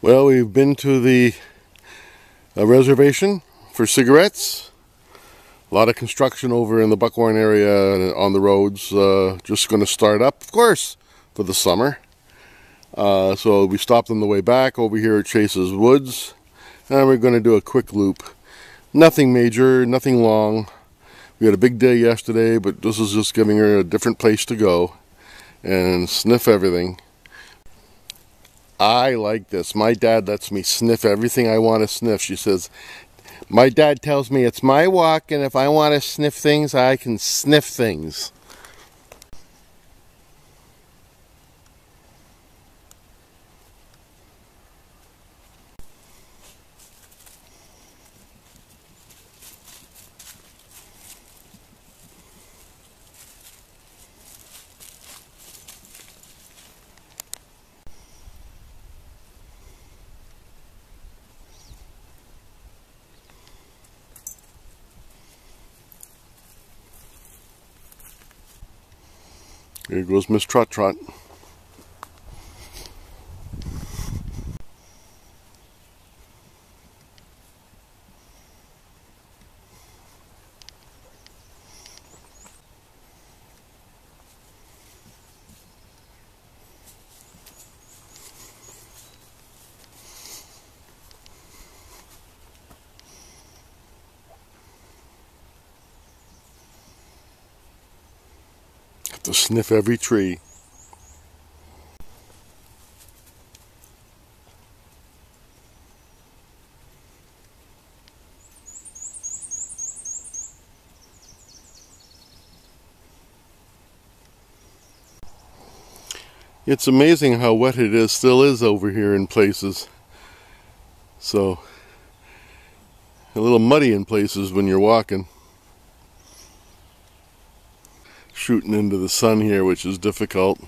Well, we've been to the reservation for cigarettes. A lot of construction over in the Buckhorn area on the roads. Just going to start up, of course, for the summer. So we stopped on the way back over here at Chase's Woods. And we're going to do a quick loop. Nothing major, nothing long. We had a big day yesterday, but this is just giving her a different place to go and sniff everything. I like this. My dad lets me sniff everything I want to sniff. She says, my dad tells me it's my walk, and if I want to sniff things, I can sniff things. Here goes Miss Trot Trot. Have to sniff every tree. It's amazing how wet it still is over here in places. So, a little muddy in places when you're walking. Shooting into the sun here, which is difficult.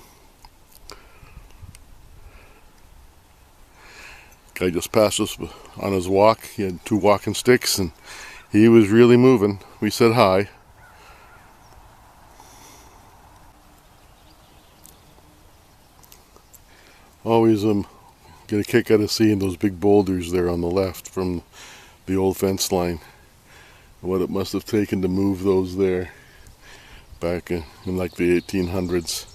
Guy just passed us on his walk. He had 2 walking sticks and he was really moving. We said hi. Always get a kick out of seeing those big boulders there on the left from the old fence line. What it must have taken to move those there back in like the 1800s.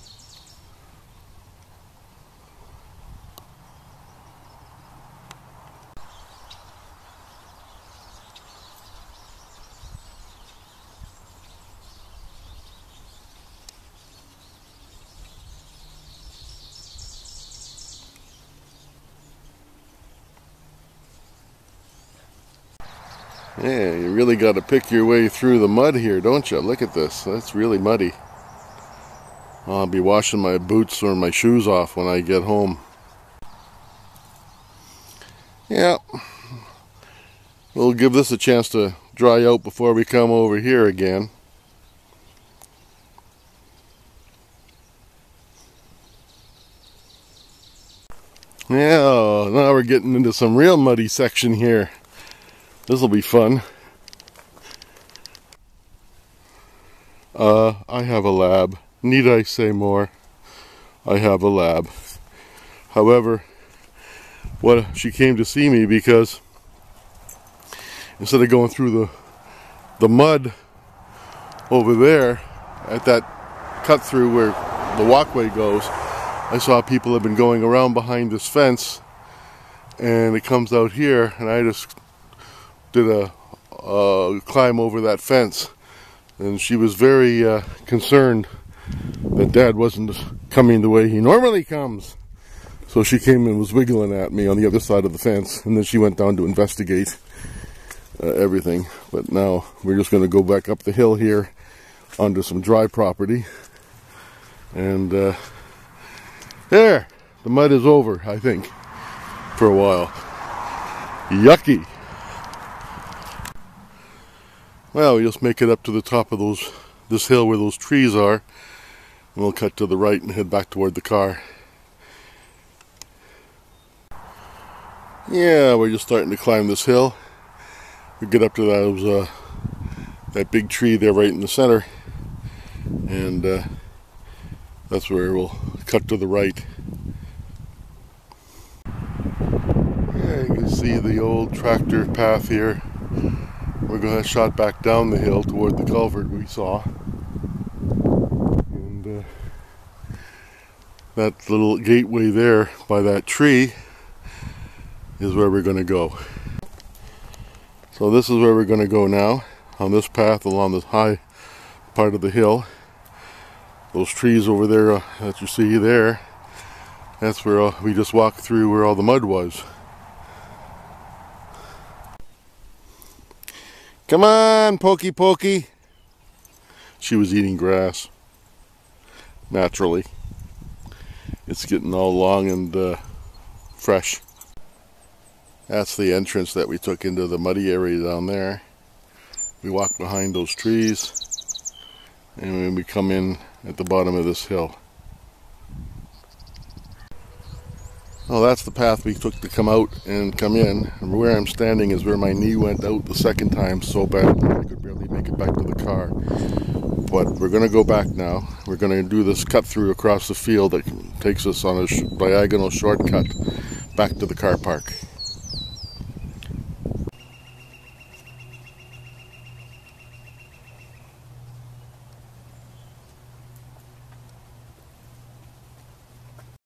Yeah, you really got to pick your way through the mud here, don't you? Look at this. That's really muddy. I'll be washing my boots or my shoes off when I get home. Yeah. We'll give this a chance to dry out before we come over here again. Yeah, now we're getting into some real muddy section here. This will be fun. I have a lab. Need I say more? I have a lab. However, she came to see me because instead of going through the mud over there at that cut through where the walkway goes, I saw people have been going around behind this fence, and it comes out here, and I just did a climb over that fence, and she was very concerned that Dad wasn't coming the way he normally comes. So she came and was wiggling at me on the other side of the fence, and then she went down to investigate everything. But now we're just going to go back up the hill here onto some dry property, and there, the mud is over, I think, for a while. Yucky. Well, we just make it up to the top of this hill where those trees are, and we'll cut to the right and head back toward the car. Yeah, we're just starting to climb this hill. We get up to that big tree there right in the center, and that's where we'll cut to the right. see the old tractor path here. We're going to shot back down the hill toward the culvert we saw. And that little gateway there by that tree is where we're going to go. So this is where we're going to go now, on this path along this high part of the hill. Those trees over there that you see there, that's where we just walked through, where all the mud was. Come on, Pokey Pokey. She was eating grass, naturally. It's getting all long and fresh. That's the entrance that we took into the muddy area down there. We walk behind those trees, and then we come in at the bottom of this hill. Well, that's the path we took to come out and come in. And where I'm standing is where my knee went out the second time so bad that I could barely make it back to the car. But we're going to go back now. We're going to do this cut through across the field that takes us on a diagonal shortcut back to the car park.